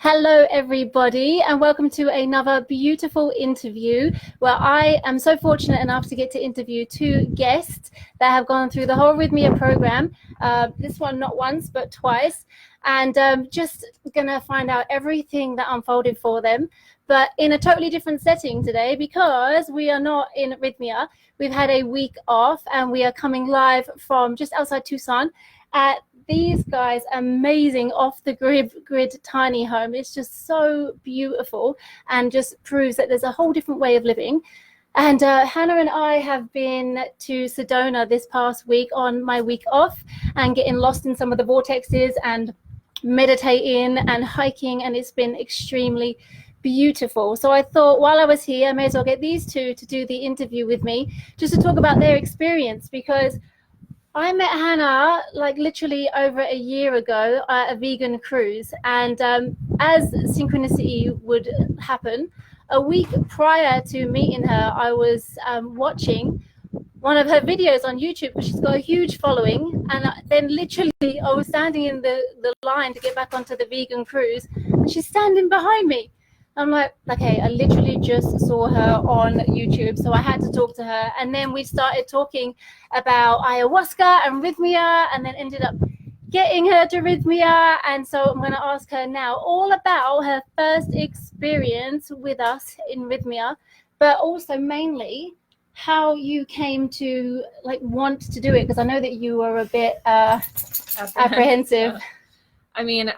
Hello everybody, and welcome to another beautiful interview where I am so fortunate enough to get to interview two guests that have gone through the whole Rythmia program, this one not once but twice, and just gonna find out everything that unfolded for them, but in a totally different setting today because we are not in Rythmia. We've had a week off and we are coming live from just outside Tucson at these guys' amazing off the grid tiny home. It's just so beautiful and just proves that there's a whole different way of living. And Hannah and I have been to Sedona this past week on my week off and getting lost in some of the vortexes and meditating and hiking, and it's been extremely beautiful. So I thought while I was here, I may as well get these two to do the interview with me just to talk about their experience, because I met Hannah like literally over a year ago at a vegan cruise, and as synchronicity would happen, a week prior to meeting her, I was watching one of her videos on YouTube because she's got a huge following, and then literally I was standing in the line to get back onto the vegan cruise, and she's standing behind me. I'm like, okay, I literally just saw her on YouTube, so I had to talk to her. And then we started talking about ayahuasca and Rythmia, and then ended up getting her to Rythmia. And so I'm going to ask her now all about her first experience with us in Rythmia, but also mainly how you came to like want to do it, because I know that you were a bit apprehensive. I mean,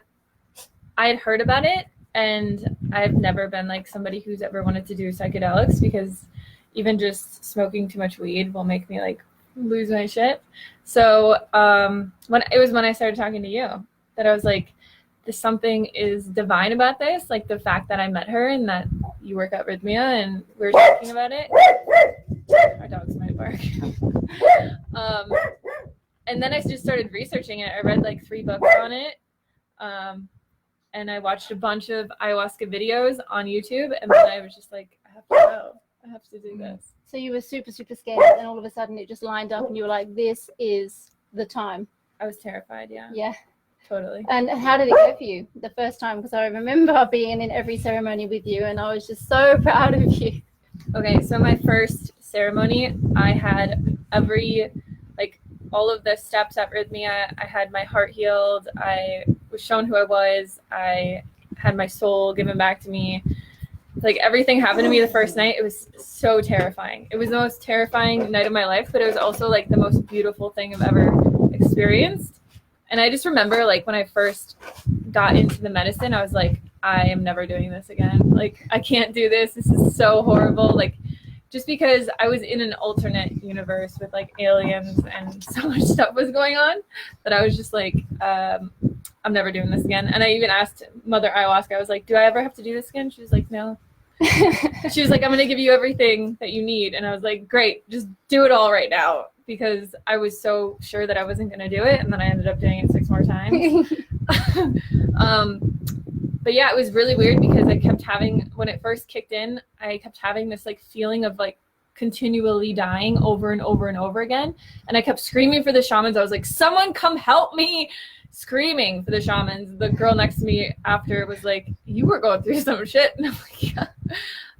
I had heard about it, and I've never been like somebody who's ever wanted to do psychedelics, because even just smoking too much weed will make me like lose my shit. So when I started talking to you that I was like, there's something is divine about this, like the fact that I met her and that you work at Rythmia and we were talking about it. Our dogs might bark. And then I just started researching it. I read like 3 books on it. And I watched a bunch of ayahuasca videos on YouTube, and then I was just like, I have to go. I have to do this. So you were super, super scared, and then all of a sudden it just lined up and you were like, this is the time. I was terrified, yeah. Yeah. Totally. And how did it go for you the first time? Because I remember being in every ceremony with you, and I was just so proud of you. Okay, so my first ceremony, I had all of the steps at Rythmia. I had my heart healed. I was shown who I was. I had my soul given back to me. Like everything happened to me the first night. It was so terrifying. It was the most terrifying night of my life, but it was also like the most beautiful thing I've ever experienced. And I just remember like when I first got into the medicine, I was like, I am never doing this again. Like, I can't do this. This is so horrible. Like, just because I was in an alternate universe with like aliens and so much stuff was going on that I was just like, I'm never doing this again. And I even asked Mother Ayahuasca, I was like, do I ever have to do this again? She was like, no. She was like, I'm going to give you everything that you need. And I was like, great, just do it all right now. Because I was so sure that I wasn't going to do it. And then I ended up doing it 6 more times. But yeah, it was really weird because I kept having, when it first kicked in, I kept having this like feeling of like continually dying over and over and over again. And I kept screaming for the shamans. I was like, someone come help me, screaming for the shamans. The girl next to me after was like, you were going through some shit. And I'm like, yeah,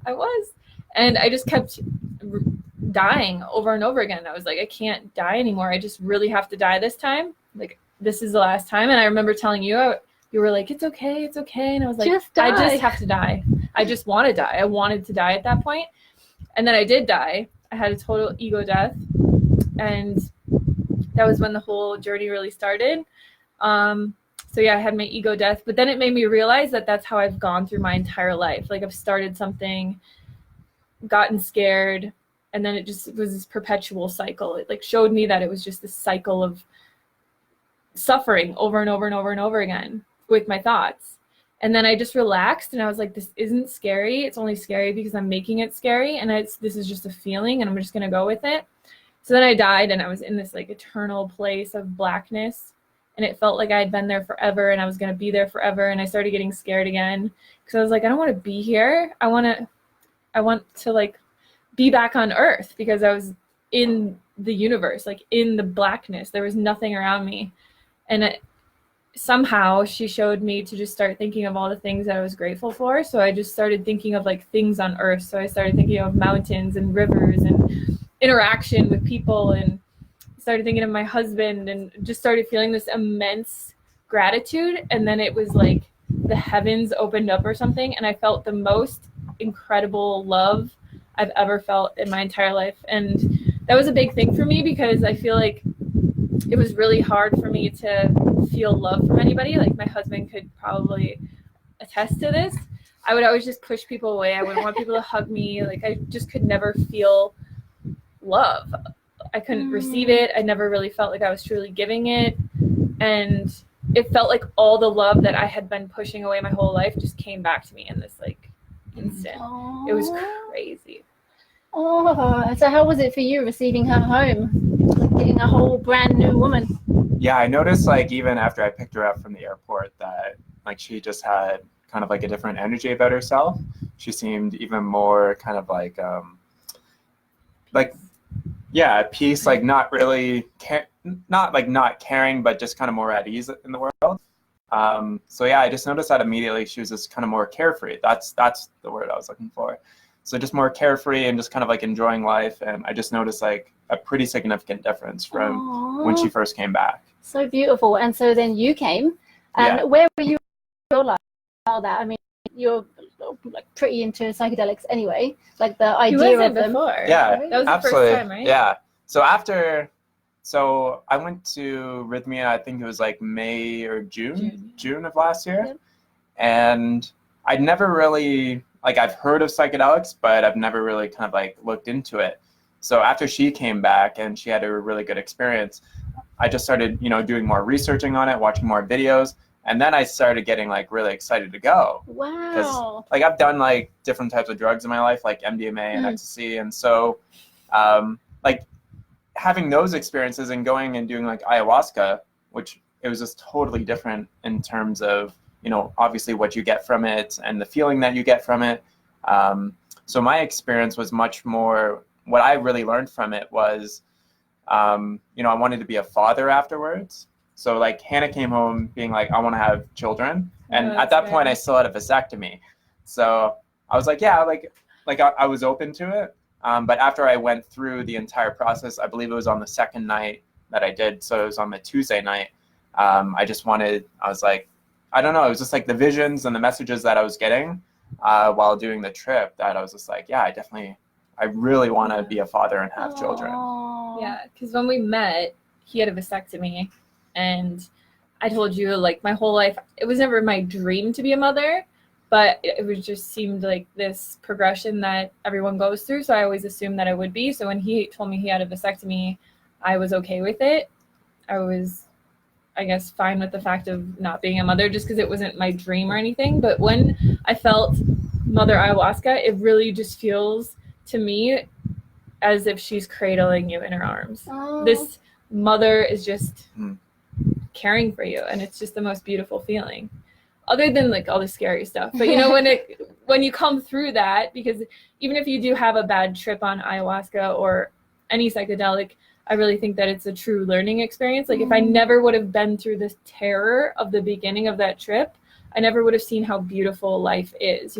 I was. And I just kept dying over and over again. I was like, I can't die anymore. I just really have to die this time. Like, this is the last time. And I remember telling you, you were like, it's okay, it's okay. And I was like, I just have to die. I just want to die. I wanted to die at that point. And then I did die. I had a total ego death. And that was when the whole journey really started. So yeah, I had my ego death. But then it made me realize that that's how I've gone through my entire life. Like, I've started something, gotten scared, and then it just was this perpetual cycle. It like showed me that it was just this cycle of suffering over and over and over and over again with my thoughts. And then I just relaxed and I was like, this isn't scary. It's only scary because I'm making it scary. And this is just a feeling and I'm just going to go with it. So then I died and I was in this like eternal place of blackness. And it felt like I had been there forever and I was going to be there forever. And I started getting scared again because I was like, I don't want to be here. I want to like be back on Earth, because I was in the universe, like in the blackness. There was nothing around me. And somehow she showed me to just start thinking of all the things that I was grateful for. So I just started thinking of like things on earth. So I started thinking of mountains and rivers and interaction with people, and started thinking of my husband, and just started feeling this immense gratitude. And then it was like the heavens opened up or something, and I felt the most incredible love I've ever felt in my entire life. And that was a big thing for me, because I feel like it was really hard for me to feel love from anybody. Like my husband could probably attest to this. I would always just push people away. I wouldn't want people to hug me. Like I just could never feel love. I couldn't receive it. I never really felt like I was truly giving it. And it felt like all the love that I had been pushing away my whole life just came back to me in this like instant. Aww. It was crazy. Oh, so how was it for you receiving her home? Like getting a whole brand new woman? Yeah, I noticed like even after I picked her up from the airport that like she just had kind of like a different energy about herself. She seemed even more kind of like yeah, at peace, like not really not caring, but just kind of more at ease in the world. So yeah, I just noticed that immediately she was just kind of more carefree. That's the word I was looking for. So just more carefree and just kind of like enjoying life. And I just noticed like a pretty significant difference from when she first came back. So beautiful. And so then you came, and Yeah. where were you in your life? All that. I mean, you're like pretty into psychedelics anyway. Like the idea of them. Before. Yeah, That was absolutely. the first time, right? Yeah. So I went to Rythmia, I think it was like May or June of last year. Yep. And I'd never really, like I've heard of psychedelics, but I've never really kind of like looked into it. So after she came back and she had a really good experience, I just started, doing more researching on it, watching more videos. And then I started getting like really excited to go. Wow. Like I've done like different types of drugs in my life, like MDMA and ecstasy. And so like having those experiences and going and doing like ayahuasca, which it was just totally different in terms of, obviously what you get from it and the feeling that you get from it. So my experience was much more, what I really learned from it was, I wanted to be a father afterwards. So like Hannah came home being like, I want to have children. And at that point I still had a vasectomy. So I was like, yeah, I was open to it. But after I went through the entire process, I believe it was on the second night that I did. So it was on the Tuesday night. I was like, I don't know. It was just like the visions and the messages that I was getting while doing the trip that I was just like, yeah, I really want to be a father and have children. Yeah, because when we met, he had a vasectomy, and I told you, like, my whole life, it was never my dream to be a mother, but it was just seemed like this progression that everyone goes through, so I always assumed that I would be. So when he told me he had a vasectomy, I was okay with it. I was, I guess, fine with the fact of not being a mother, just because it wasn't my dream or anything. But when I felt Mother Ayahuasca, it really just feels to me as if she's cradling you in her arms. This mother is just caring for you, and it's just the most beautiful feeling, other than like all the scary stuff. But when you come through that, because even if you do have a bad trip on ayahuasca or any psychedelic, I really think that it's a true learning experience. Like if I never would have been through this terror of the beginning of that trip, I never would have seen how beautiful life is,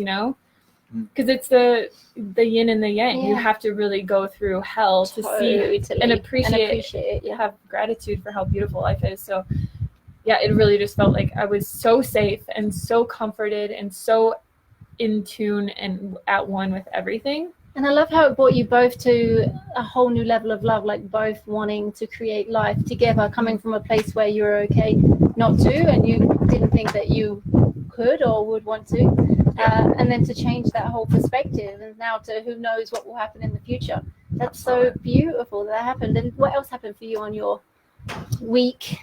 because it's the yin and the yang. You have to really go through hell to see and appreciate it. You have gratitude for how beautiful life is. So yeah, it really just felt like I was so safe and so comforted and so in tune and at one with everything. And I love how it brought you both to a whole new level of love, like both wanting to create life together, coming from a place where you were okay not to, and you didn't think that you could or would want to. And then to change that whole perspective, and now to who knows what will happen in the future. That's so beautiful that happened. And what else happened for you on your week?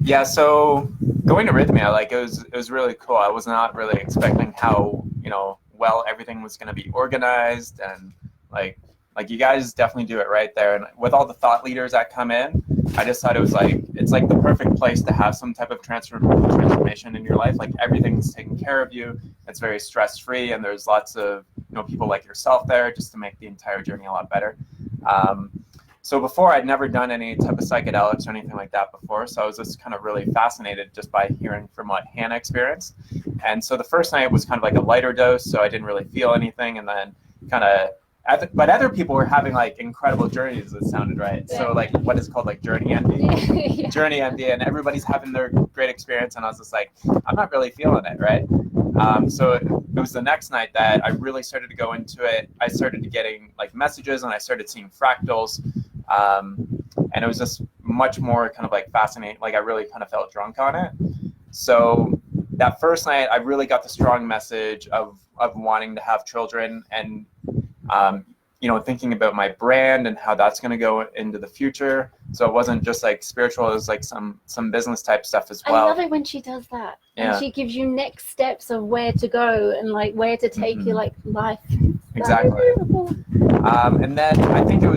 Yeah, so going to Rythmia, like it was really cool. I was not really expecting how well everything was going to be organized, and like you guys definitely do it right there. And with all the thought leaders that come in, I just thought it's like the perfect place to have some type of transformation in your life. Like everything's taken care of you. It's very stress free, and there's lots of people like yourself there just to make the entire journey a lot better. So before, I'd never done any type of psychedelics or anything like that before. So I was just kind of really fascinated just by hearing from what Hannah experienced. And so the first night was kind of like a lighter dose, so I didn't really feel anything. And then kind of, but other people were having like incredible journeys, it sounded right. Yeah. So like what is called like journey envy, yeah. Journey envy, and everybody's having their great experience. And I was just like, I'm not really feeling it, right? So it was the next night that I really started to go into it. I started getting like messages, and I started seeing fractals. And it was just much more kind of like fascinating. Like I really kind of felt drunk on it. So that first night, I really got the strong message of wanting to have children, and you know, thinking about my brand and how that's going to go into the future. So it wasn't just like spiritual; it was like some business type stuff as well. I love it when she does that, yeah. And she gives you next steps of where to go and like where to take your like life. Exactly. And then I think it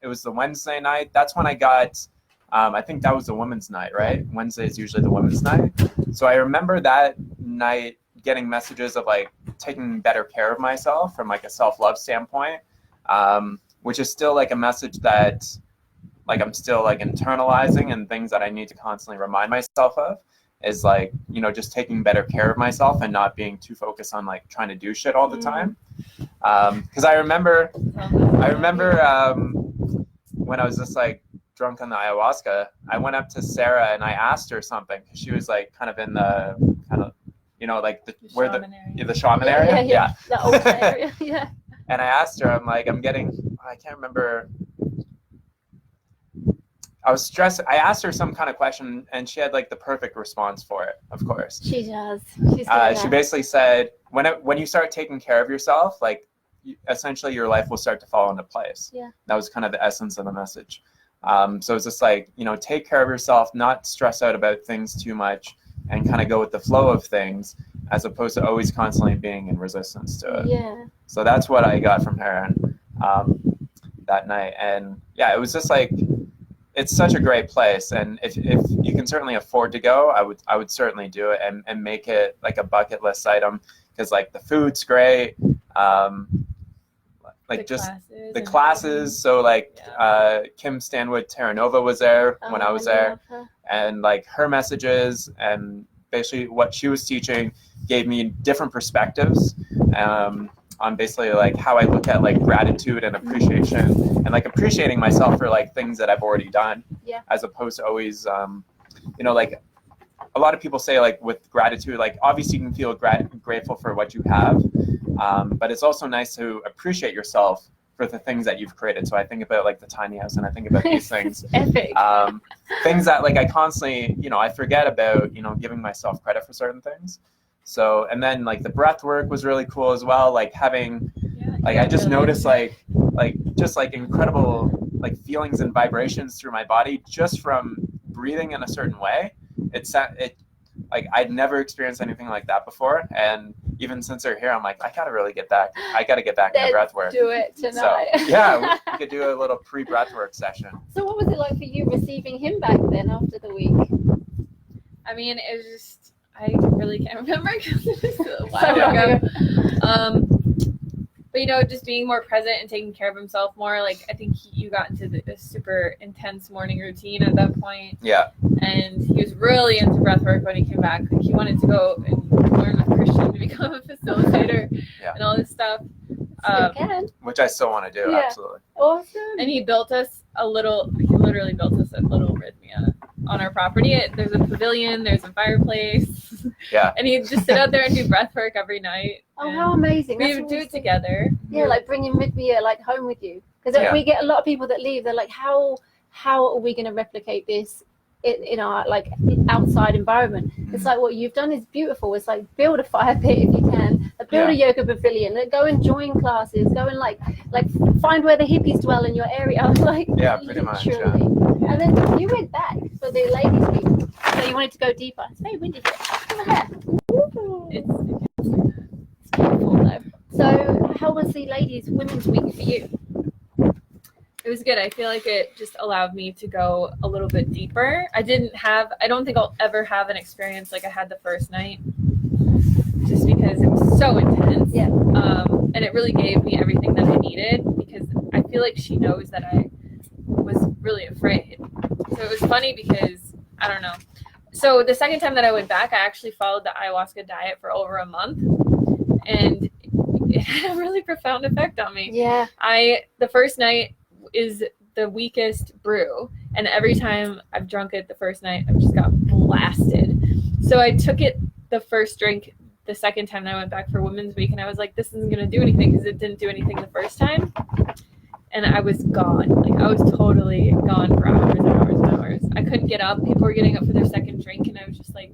was the Wednesday night. That's when I got, I think that was the women's night, right? Wednesday is usually the women's night. So I remember that night getting messages of like taking better care of myself from like a self-love standpoint, which is still like a message that like I'm still like internalizing, and things that I need to constantly remind myself of is like, you know, just taking better care of myself and not being too focused on like trying to do shit all the time. Because I remember when I was just like drunk on the ayahuasca, I went up to Sarah and I asked her something, because she was like kind of in the kind of, you know, like the shaman area. Yeah. The old area. Yeah. And I asked her, I'm like, I can't remember. I was stressed. I asked her some kind of question, and she had like the perfect response for it. Of course, she does. She basically said, when you start taking care of yourself, like essentially your life will start to fall into place. Yeah. That was kind of the essence of the message. So it's just like, you know, take care of yourself, not stress out about things too much, and kind of go with the flow of things, as opposed to always constantly being in resistance to it. Yeah. So that's what I got from her that night, and yeah, it was just like, it's such a great place, and if you can certainly afford to go, I would certainly do it and make it like a bucket list item, because like the food's great, like the classes. So like Kim Stanwood Terranova was there when I was there, and like her messages and basically what she was teaching gave me different perspectives on basically like how I look at like gratitude and appreciation, and like appreciating myself for like things that I've already done, as opposed to always, you know, like a lot of people say like with gratitude, like obviously you can feel grateful for what you have, but it's also nice to appreciate yourself for the things that you've created. So I think about like the tiny house, and I think about these things, epic. Things that like I constantly, you know, I forget about, you know, giving myself credit for certain things. So, and then like the breath work was really cool as well. Like having, like I just noticed like just like incredible like feelings and vibrations through my body just from breathing in a certain way. It like I'd never experienced anything like that before, and even since they're here, I'm like, I gotta really get back. I gotta get back into breath work. Do it tonight. So, yeah, we could do a little pre-breath work session. So, what was it like for you receiving him back then after the week? I mean, it was just, I really can't remember because it was a while ago. But you know, just being more present and taking care of himself more. Like I think you got into this super intense morning routine at that point. Yeah. And he was really into breath work when he came back. Like he wanted to go and learn with Christian to become a facilitator and all this stuff. Which I still want to do, absolutely. Awesome. And he literally built us a little Rythmia on our property. There's a pavilion, there's a fireplace. Yeah. And he'd just sit out there and do breath work every night. Oh, how amazing. We would do it together. Yeah, like bringing Rythmia like home with you. Because we get a lot of people that leave, they're like, how are we going to replicate this in our like outside environment? It's like what you've done is beautiful. It's like build a fire pit if you can, build a yoga pavilion, go and join classes, go and like find where the hippies dwell in your area. Like pretty much. Yeah. And then you went back for the ladies week, so you wanted to go deeper. It's very windy here. Come here. It's beautiful though. So how was the women's week for you? It was good. I feel like it just allowed me to go a little bit deeper. I don't think I'll ever have an experience like I had the first night, just because it was so intense. Yeah. And it really gave me everything that I needed, because I feel like she knows that I was really afraid. So it was funny because, I don't know. So the second time that I went back, I actually followed the ayahuasca diet for over a month, and it had a really profound effect on me. Yeah. The first night is the weakest brew, and every time I've drunk it the first night, I've just got blasted. So I took it the first drink the second time that I went back for Women's Week, and I was like, this isn't going to do anything because it didn't do anything the first time. And I was gone. Like, I was totally gone for hours and hours and hours. I couldn't get up. People were getting up for their second drink, and I was just like,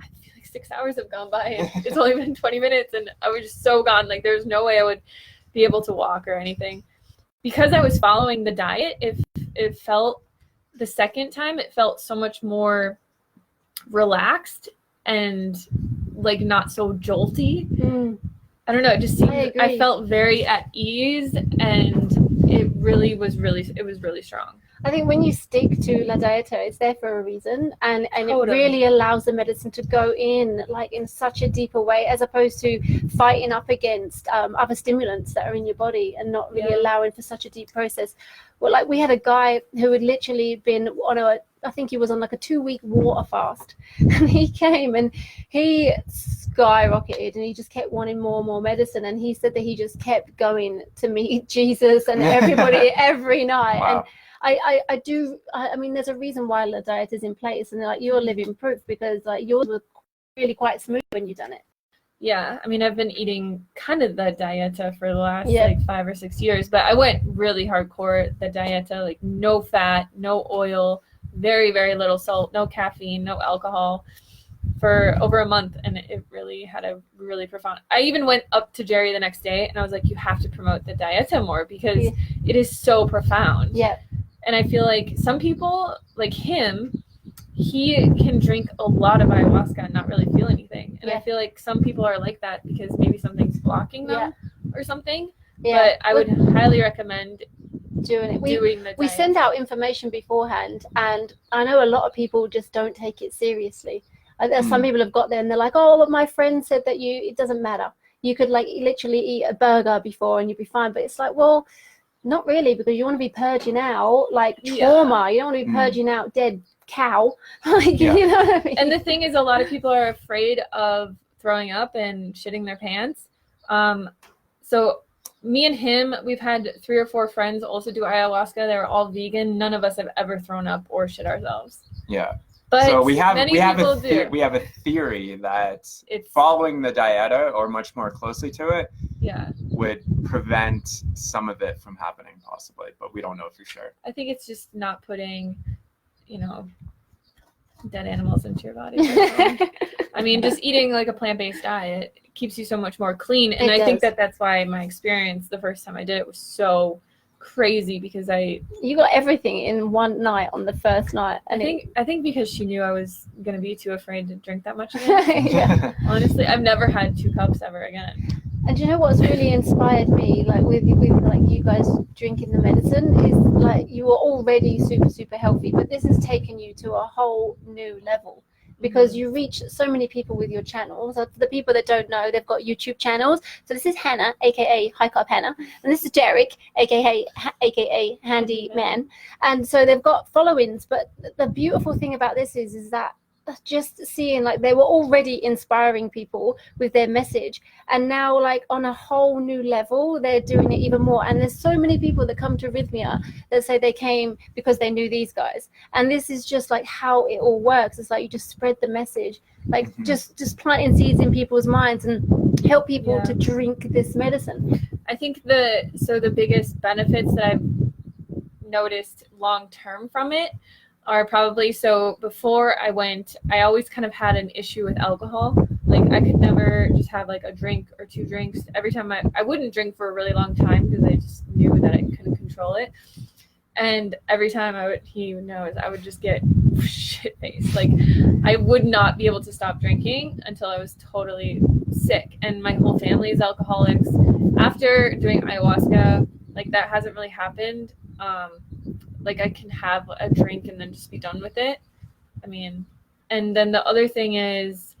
I feel like 6 hours have gone by, and it's only been 20 minutes, and I was just so gone. Like, there's no way I would be able to walk or anything. Because I was following the diet, it felt, the second time, it felt so much more relaxed and, like, not so jolty. I don't know, it just seemed, I felt very at ease, and it was really strong. I think when you stick to La Dieta, it's there for a reason, and Totally. it really allows the medicine to go in like in such a deeper way, as opposed to fighting up against other stimulants that are in your body and not really allowing for such a deep process. Well, like, we had a guy who had literally been on I think he was on like a 2-week water fast, and he came and he skyrocketed, and he just kept wanting more and more medicine, and he said that he just kept going to meet Jesus and everybody every night. Wow. And I mean, there's a reason why La Diet is in place, and like, you're living proof, because like yours was really quite smooth when you done it. Yeah, I mean, I've been eating kind of the dieta for the last like 5 or 6 years, but I went really hardcore at the dieta, like no fat, no oil, very, very little salt, no caffeine, no alcohol, for over a month, and it really had a really profound. I even went up to Jerry the next day, and I was like, you have to promote the dieta more, because it is so profound. Yeah. And I feel like some people, like him, he can drink a lot of ayahuasca and not really feel anything. And I feel like some people are like that because maybe something's blocking them or something. Yeah. But I would highly recommend doing the We diet. send out information beforehand, and I know a lot of people just don't take it seriously. Some people have got there and they're like, oh, but my friend said that it doesn't matter. You could like literally eat a burger before and you'd be fine. But it's like, well, not really, because you want to be purging out like trauma. You don't want to be purging out dead cow. Like, you know what I mean? And the thing is, a lot of people are afraid of throwing up and shitting their pants. So me and him, we've had 3 or 4 friends also do ayahuasca. They're all vegan. None of us have ever thrown up or shit ourselves. Yeah. But so we have a theory that following the dieta, or much more closely to it, would prevent some of it from happening, possibly, but we don't know for sure. I think it's just not putting, dead animals into your body. I mean, just eating like a plant-based diet keeps you so much more clean, and I think that's why my experience the first time I did it was so crazy, because you got everything in one night on the first night. And I think because she knew I was gonna be too afraid to drink that much again. Honestly, I've never had 2 cups ever again. And do you know what's really inspired me, like with like you guys drinking the medicine, is like you were already super, super healthy, but this has taken you to a whole new level, because you reach so many people with your channels. So for the people that don't know, they've got YouTube channels. So this is Hannah, aka High Carb Hannah, and this is Derek, aka Handy Man. And so they've got followings. But the beautiful thing about this is that just seeing, like, they were already inspiring people with their message, and now like on a whole new level they're doing it even more. And there's so many people that come to Rythmia that say they came because they knew these guys, and this is just like how it all works. It's like you just spread the message, like just planting seeds in people's minds and help people to drink this medicine. I think the biggest benefits that I've noticed long term from it are probably, so before I went, I always kind of had an issue with alcohol. Like, I could never just have like a drink or 2 drinks. Every time I wouldn't drink for a really long time because I just knew that I couldn't control it. And every time he knows, I would just get shit faced. Like, I would not be able to stop drinking until I was totally sick. And my whole family is alcoholics. After doing ayahuasca, like, that hasn't really happened. Like, I can have a drink and then just be done with it. I mean, and then the other thing is,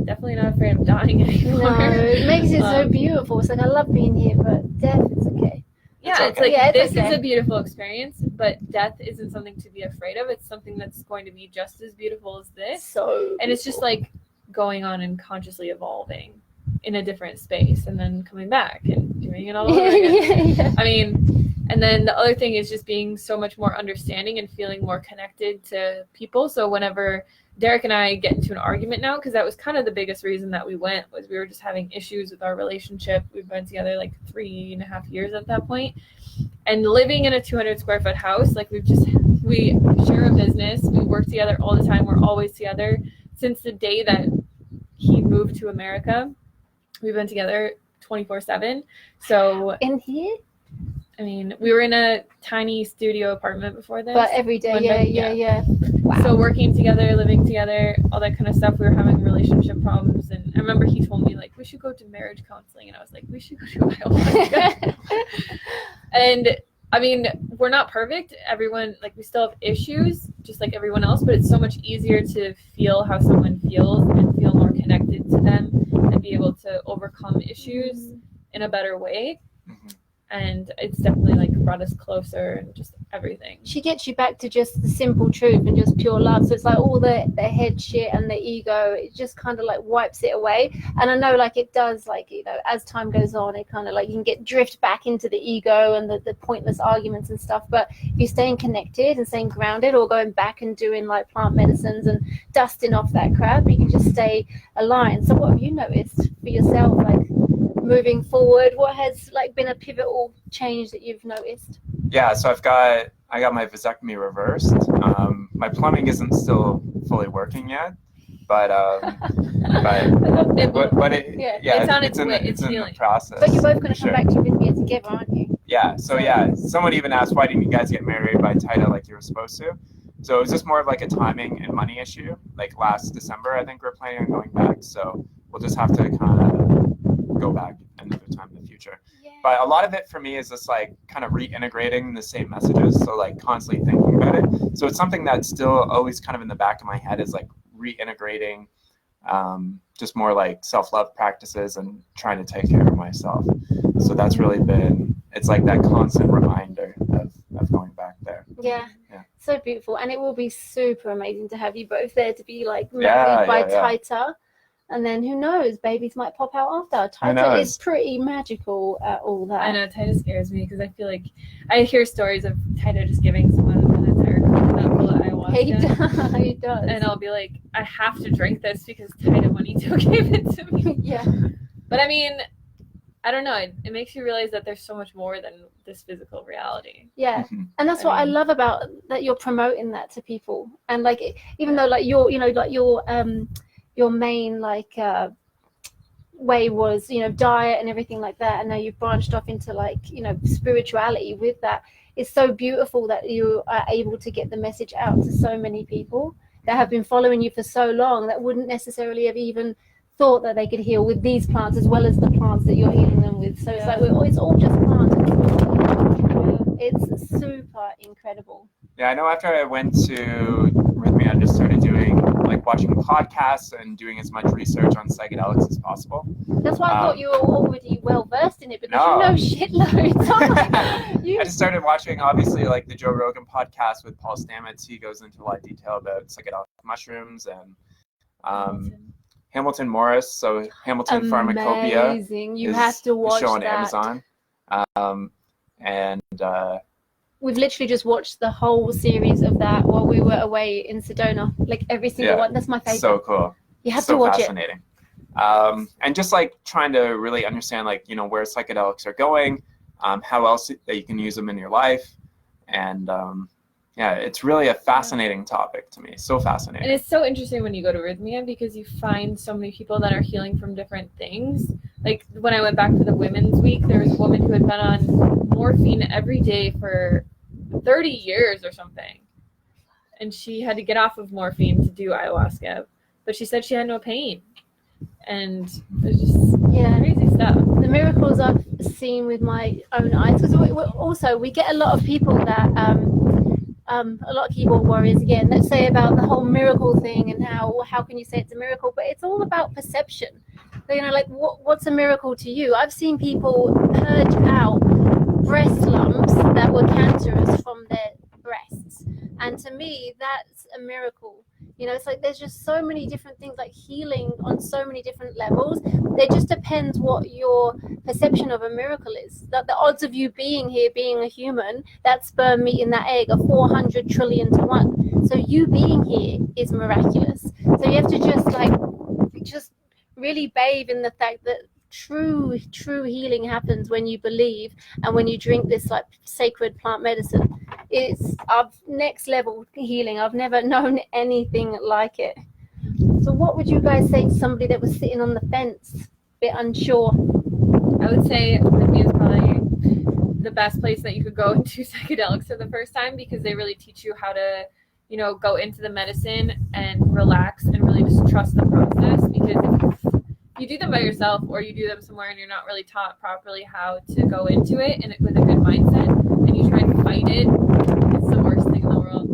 definitely not afraid of dying anymore. No, it makes it so beautiful. It's like, I love being here, but death is okay. Yeah, it's okay. like it's this okay. is a beautiful experience, but death isn't something to be afraid of. It's something that's going to be just as beautiful as this. So And it's just like going on and consciously evolving in a different space and then coming back and doing it all over again. yeah. I mean, and then the other thing is just being so much more understanding and feeling more connected to people. So whenever Derek and I get into an argument now, because that was kind of the biggest reason that we went, was we were just having issues with our relationship. We've been together like 3.5 years at that point. And living in a 200 square foot house, like we share a business. We work together all the time. We're always together. Since the day that he moved to America, we've been together 24/7. So In here, I mean, we were in a tiny studio apartment before this. but every day, One bed, yeah. Wow. So working together, living together, all that kind of stuff. We were having relationship problems, and I remember he told me like we should go to marriage counseling, and I was like, we should go to ayahuasca. And I mean, we're not perfect. Everyone, like, we still have issues, just like everyone else. But it's so much easier to feel how someone feels and feel more connected to them, and be able to overcome issues in a better way. Mm-hmm. And it's definitely like brought us closer and just everything. She gets you back to just the simple truth and just pure love. So it's like all the head shit and the ego, it just kind of like wipes it away. And I know like it does, like, you know, as time goes on, it kind of like you can get drift back into the ego and the pointless arguments and stuff. But if you're staying connected and staying grounded, or going back and doing like plant medicines and dusting off that crap, you can just stay aligned. So what have you noticed for yourself, like moving forward? What has like been a pivotal change that you've noticed? Yeah, so I got my vasectomy reversed. My plumbing isn't still fully working yet, but it's in the process. But you're both going to come Sure. back to Rythmia together, aren't you? Yeah, so yeah, someone even asked, why didn't you guys get married by Taita like you were supposed to? So it was just more of like a timing and money issue. Like last December, I think we're planning on going back. So we'll just have to kind of go back another time in the future. Yeah. But a lot of it for me is just like kind of reintegrating the same messages. So like constantly thinking about it. So it's something that's still always kind of in the back of my head, is like reintegrating just more like self-love practices and trying to take care of myself. So that's really been, it's like that constant reminder of going back there. Yeah. Yeah. So beautiful. And it will be super amazing to have you both there, to be like married by Taita. And then who knows, babies might pop out after. Taita is pretty magical at all that. I know, Taita scares me because I feel like I hear stories of Taita just giving someone an entire coconut full of ayahuasca. He does. And I'll be like, I have to drink this because Taita Juanito gave it to me. Yeah. But I mean, I don't know. It makes you realize that there's so much more than this physical reality. Yeah. And that's what I love about that, you're promoting that to people. And like, even though like your main like way was diet and everything like that, and now you've branched off into like spirituality with that. It's so beautiful that you are able to get the message out to so many people that have been following you for so long, that wouldn't necessarily have even thought that they could heal with these plants as well as the plants that you're healing them with. So it's like it's all just plants. It's super incredible. Yeah, I know after I went to Rythmia, I just started watching podcasts and doing as much research on psychedelics as possible. That's why I thought you were already well versed in it, because you know shitloads. I just started watching, obviously, like the Joe Rogan podcast with Paul Stamets. He goes into a lot of detail about psychedelic mushrooms, and Hamilton Morris, so Hamilton Pharmacopoeia. Amazing. You have to watch the show on that. Amazon. We've literally just watched the whole series of that while we were away in Sedona. Like every single one. That's my favorite. So cool. You have to watch fascinating. And just like trying to really understand where psychedelics are going, how else that you can use them in your life. And it's really a fascinating topic to me. So fascinating. And it's so interesting when you go to Rythmia, because you find so many people that are healing from different things. Like when I went back for the Women's Week, there was a woman who had been on morphine every day for 30 years or something. And she had to get off of morphine to do ayahuasca. But she said she had no pain. And it was just crazy stuff. The miracles I've seen with my own eyes. Because we get a lot of people that, a lot of keyboard warriors again, that say about the whole miracle thing and how can you say it's a miracle? But it's all about perception. So, what's a miracle to you? I've seen people purge out breast lumps that were cancerous from their breasts. And to me, that's a miracle. You know, it's like there's just so many different things, like healing on so many different levels. It just depends what your perception of a miracle is. That the odds of you being here, being a human, that sperm meeting that egg are 400 trillion to 1. So you being here is miraculous. So you have to just really bathe in the fact that true healing happens when you believe and when you drink this like sacred plant medicine. It's next level healing. I've never known anything like it. So what would you guys say to somebody that was sitting on the fence, a bit unsure? I would say Rythmia is probably the best place that you could go into psychedelics for the first time, because they really teach you how to, you know, go into the medicine and relax and really just trust the process. Because if you do them by yourself, or you do them somewhere and you're not really taught properly how to go into it and with a good mindset, and you try and fight it, it's the worst thing in the world.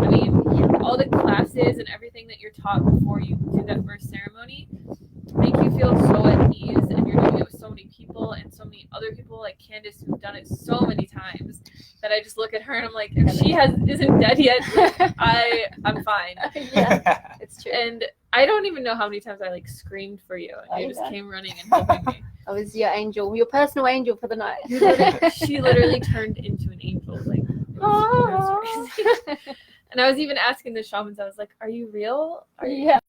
I mean, all the classes and everything that you're taught before you do that first ceremony make you feel so at ease, and you're doing it with so many people and so many other people like Candice who've done it so many times that I just look at her and I'm like, if she isn't dead yet, I'm fine. Yeah, it's true. And I don't even know how many times I like screamed for you and you just came running and helping me. I was your angel, your personal angel for the night. She literally turned into an angel. Like, it was crazy. And I was even asking the shamans, I was like, are you real? Are you? Yeah.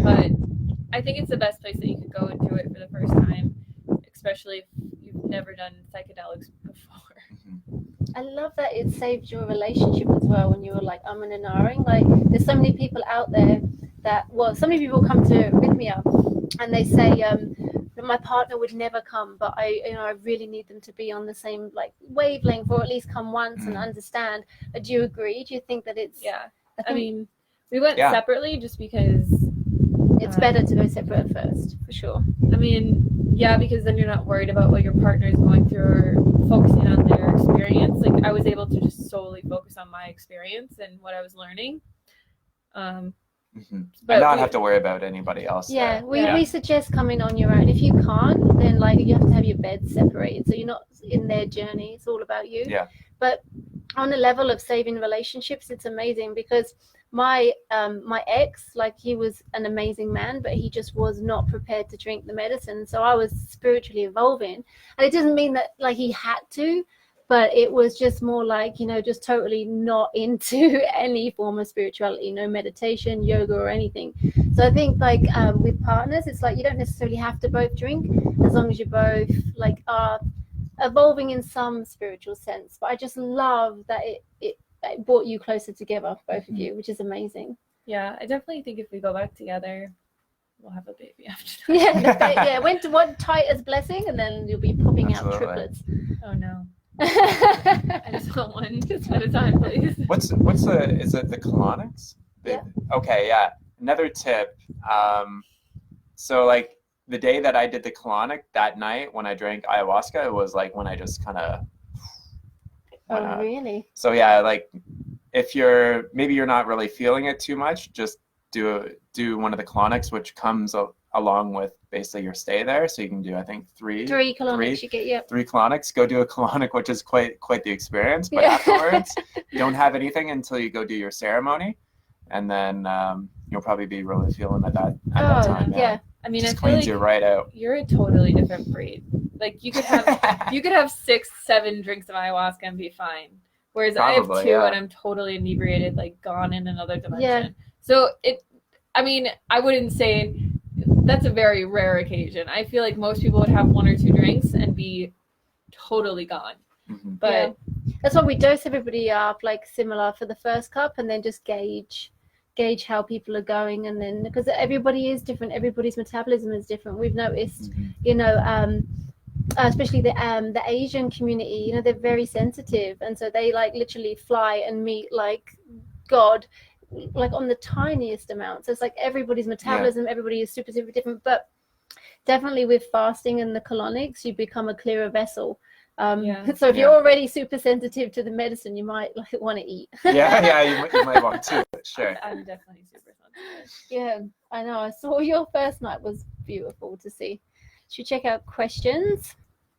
But I think it's the best place that you could go and do it for the first time, especially if you've never done psychedelics before. I love that it saved your relationship as well when you were like umming and ahhing. Like, there's so many people out there that, well, so many people come to Rythmia and they say that my partner would never come, but I really need them to be on the same like wavelength, or at least come once and understand. Do you agree? Do you think that it's? Yeah, I mean, we went separately just because it's better to go separate at first, for sure. I mean, yeah, because then you're not worried about what your partner is going through or focusing on their experience. Like, I was able to just solely focus on my experience and what I was learning. But and not have to worry about anybody else. Yeah, we suggest coming on your own. If you can't, then like you have to have your beds separated, so you're not in their journey. It's all about you. Yeah. But on the level of saving relationships, it's amazing, because my ex, like, he was an amazing man, but he just was not prepared to drink the medicine. So I was spiritually evolving, and it doesn't mean that like he had to, but it was just more like, you know, just totally not into any form of spirituality, no meditation, yoga, or anything. So I think like with partners, it's like you don't necessarily have to both drink, as long as you both like are evolving in some spiritual sense. But I just love that it brought you closer together, both of you, which is amazing. Yeah, I definitely think if we go back together, we'll have a baby after that. One tight as blessing, and then you'll be popping out triplets. Oh no. I just want one just at a time, please. Is it the Colonics? Yeah. Okay, yeah. Another tip. So like the day that I did the colonic, that night when I drank ayahuasca, it was like when I just kind of. Oh, really? So yeah, like if you're not really feeling it too much, just do one of the colonics, which comes along with basically your stay there. So you can do, I think, three colonics. You get 3 colonics. Go do a colonic, which is quite the experience. But afterwards, you don't have anything until you go do your ceremony, and then you'll probably be really feeling at that time. Yeah. I mean, just I cleans feel you right out. You're a totally different breed. Like you could have 6-7 drinks of ayahuasca and be fine. Whereas probably, I have 2 and I'm totally inebriated, like gone in another dimension. Yeah. So I wouldn't say that's a very rare occasion. I feel like most people would have 1 or 2 drinks and be totally gone. Mm-hmm. But that's why we dose everybody up like similar for the first cup, and then just gauge how people are going, and then because everybody is different, everybody's metabolism is different. We've noticed, you know, especially the Asian community, you know, they're very sensitive, and so they like literally fly and meet like God, like on the tiniest amount. So it's like everybody's metabolism, everybody is super different. But definitely with fasting and the colonics, you become a clearer vessel. So if you're already super sensitive to the medicine, you might like want to eat. you might want to. Sure. I'm definitely super sensitive. Yeah, I know. I saw your first night was beautiful to see. Should we check out questions?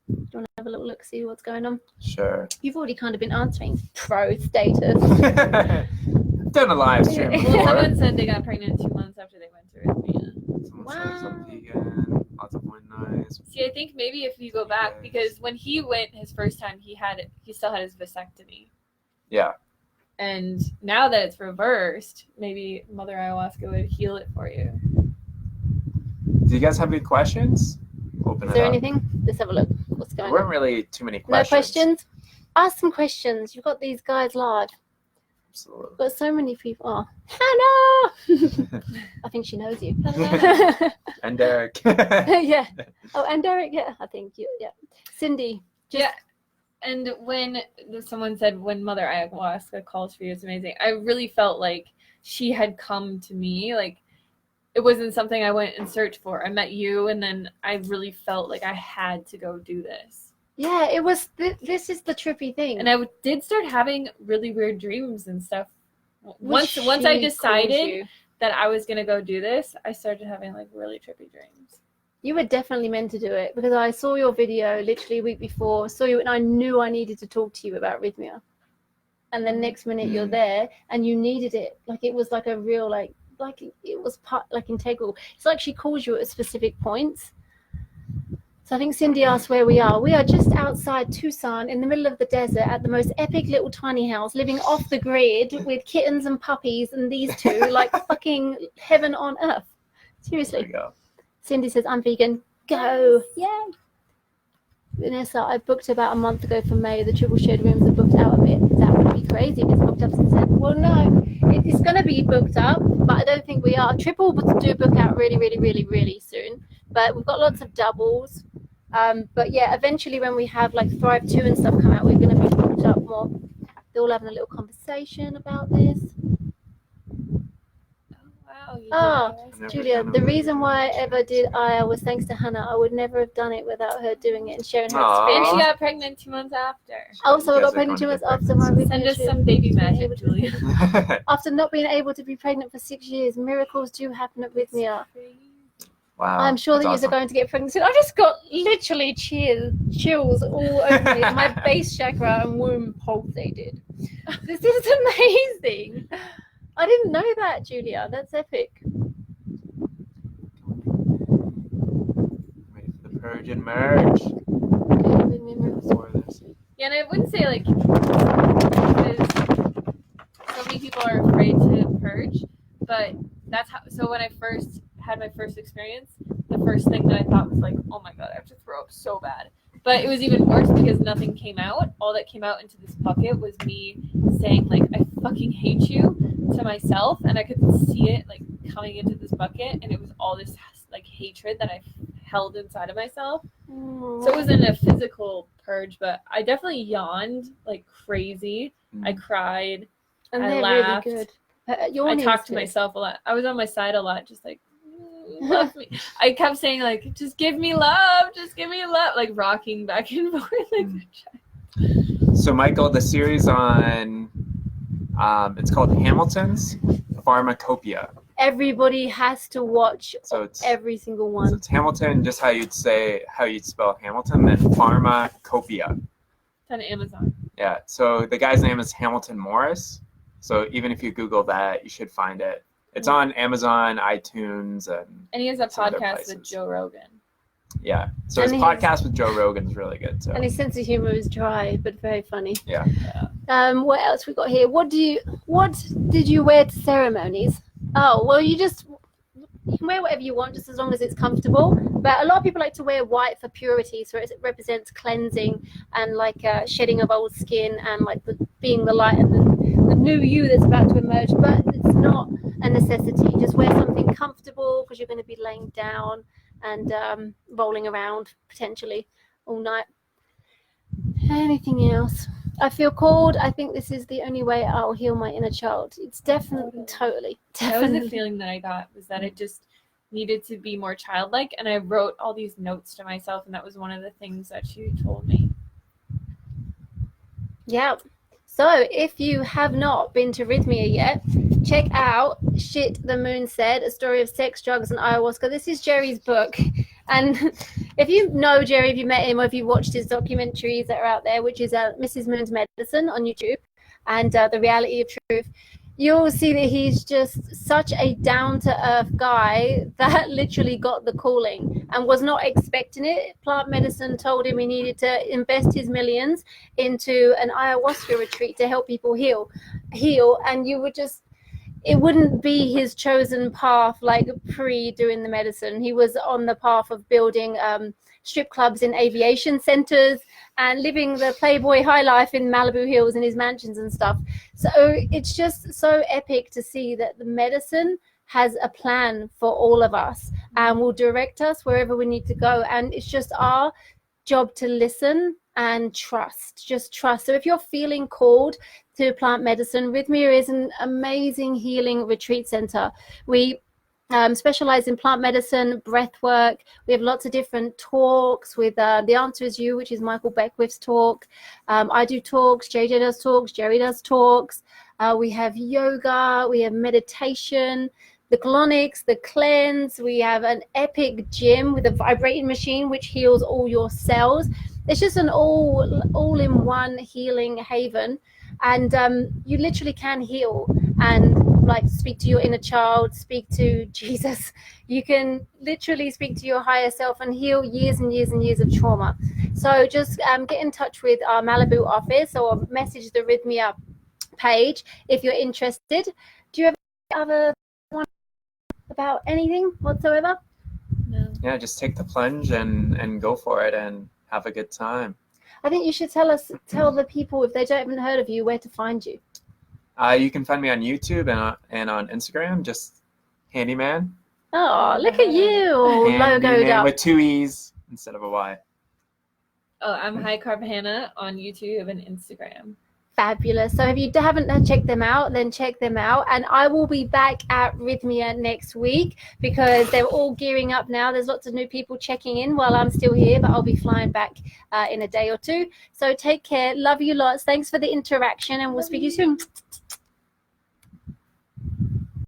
Do you want to have a little look, see what's going on? Sure. You've already kind of been answering pro status. I've done a live stream Well, before. someone said they got pregnant 2 months after they went to Rythmia. Someone says I'm Wow. vegan. Lots of wine nice. See, I think maybe if you go back, because when he went his first time, he still had his vasectomy. Yeah. And now that it's reversed, maybe Mother Ayahuasca would heal it for you. Do you guys have any questions? Open Is it there up. anything? Let's have a look. What's There going weren't on? really too many No questions. questions? Ask some questions. You've got these guys live. Absolutely. You've got so many people. Oh, Hannah! I think she knows you. And Derek. Yeah. Oh, and Derek, yeah. I think you, yeah. Cindy. Yeah. And when someone said, when Mother Ayahuasca calls for you, it's amazing. I really felt like she had come to me. Like, it wasn't something I went and searched for. I met you, and then I really felt like I had to go do this. Yeah, it was, this is the trippy thing. And I did start having really weird dreams and stuff. Which Once I she decided calls you. that I was going to go do this, I started having like really trippy dreams. You were definitely meant to do it because I saw your video literally a week before, saw you, and I knew I needed to talk to you about Rythmia. And then next minute you're there and you needed it. Like it was like a real, like it was part, like integral. It's like she calls you at specific points. So I think Cindy asked where we are. We are just outside Tucson in the middle of the desert at the most epic little tiny house, living off the grid with kittens and puppies and these two, like fucking heaven on earth. There you Seriously. go. Cindy says, I'm vegan. Go. Yay. Vanessa, I booked about a month ago for May. The triple shared rooms are booked out a bit. That would be crazy if it's booked up since then. Well, no, it's going to be booked up, but I don't think we are. Triple do book out really, really, really, really soon. But we've got lots of doubles. But yeah, eventually when we have like Thrive 2 and stuff come out, we're going to be booked up more. They're all having a little conversation about this. Wow. You Ah, did Never Julia, done the a reason why I video. ever did Aya was thanks to Hannah. I would never have done it without her doing it and sharing her Aw. And experience. she got pregnant 2 months after. Also, I You guys got are pregnant 2 going months to get after my pregnant. Send us relationship. some baby Being magic, able to- Julia. After not being able to be pregnant for 6 years, miracles do happen at Rythmia. Wow. I'm sure that that's you're awesome. going to get pregnant soon. I just got literally chills all over me. My base chakra and womb pulsated. This is amazing. I didn't know that, Julia. That's epic. Ready for the purge and merge. Before this. Yeah, and I wouldn't say like because so many people are afraid to purge, but that's how. So when I first had my first experience, the first thing that I thought was like, oh my god, I have to throw up so bad. But it was even worse because nothing came out. All that came out into this bucket was me saying like, I fucking hate you to myself, and I could see it like coming into this bucket, and it was all this like hatred that I held inside of myself. So it wasn't a physical purge, but I definitely yawned like crazy. I cried. And I they're laughed. really good. I talked to myself a lot. I was on my side a lot, just like, love me. I kept saying like, just give me love, like rocking back and forth. Like, So, Michael, the series on, it's called Hamilton's Pharmacopoeia. Everybody has to watch So it's every single so one. it's Hamilton, just how you'd spell Hamilton, then Pharmacopoeia. it's on Amazon. Yeah. So the guy's name is Hamilton Morris. So even if you Google that, you should find it. It's on Amazon, iTunes, And he has a Some other podcast with places. Joe Rogan. yeah. So And his he's- podcast with Joe Rogan is really good too. And his sense of humor is dry but very funny. Yeah. What else we got here? What did you wear to ceremonies? Oh, well, you can wear whatever you want just as long as it's comfortable. But a lot of people like to wear white for purity, so it represents cleansing and like shedding of old skin and like being the light and the new you that's about to emerge. But it's not a necessity. Just wear something comfortable because you're going to be laying down and rolling around potentially all night. Anything else? I feel called. I think this is the only way I'll heal my inner child. It's definitely, totally. That was the feeling that I got, was that I just needed to be more childlike. And I wrote all these notes to myself, and that was one of the things that she told me. Yeah. So if you have not been to Rythmia yet, check out Shit the Moon Said, A Story of Sex, Drugs, and Ayahuasca. This is Jerry's book. And if you know Jerry, if you met him or if you watched his documentaries that are out there, which is Mrs. Moon's Medicine on YouTube and The Reality of Truth, you'll see that he's just such a down-to-earth guy that literally got the calling and was not expecting it. Plant medicine told him he needed to invest his millions into an ayahuasca retreat to help people heal, and you would just, it wouldn't be his chosen path like pre-doing the medicine. He was on the path of building strip clubs in aviation centers and living the Playboy high life in Malibu Hills in his mansions and stuff. So it's just so epic to see that the medicine has a plan for all of us and will direct us wherever we need to go. And it's just our job to listen and trust, just trust. So if you're feeling called to plant medicine, Rythmia is an amazing healing retreat center. We specialize in plant medicine, breath work. We have lots of different talks with The Answer Is You, which is Michael Beckwith's talk. I do talks, JJ does talks, Jerry does talks. We have yoga, we have meditation, the Colonics, the cleanse. We have an epic gym with a vibrating machine which heals all your cells. It's just an all-in-one healing haven. And you literally can heal and like speak to your inner child, speak to Jesus. You can literally speak to your higher self and heal years and years and years of trauma. So just get in touch with our Malibu office or message the Rythmia page if you're interested. Do you have any other one about anything whatsoever? No. Yeah, just take the plunge and go for it and have a good time. I think you should tell the people, if they haven't heard of you, where to find you. You can find me on YouTube and on Instagram, just Handyman. Oh, look at you, all logoed Handyman up. with 2 E's instead of a Y. Oh, I'm High Carb Hannah on YouTube and Instagram. Fabulous. So if you haven't checked them out, then check them out. And I will be back at Rythmia next week because they're all gearing up now. There's lots of new people checking in while I'm still here, but I'll be flying back in a day or two. So take care. Love you lots. Thanks for the interaction and we'll speak to you soon.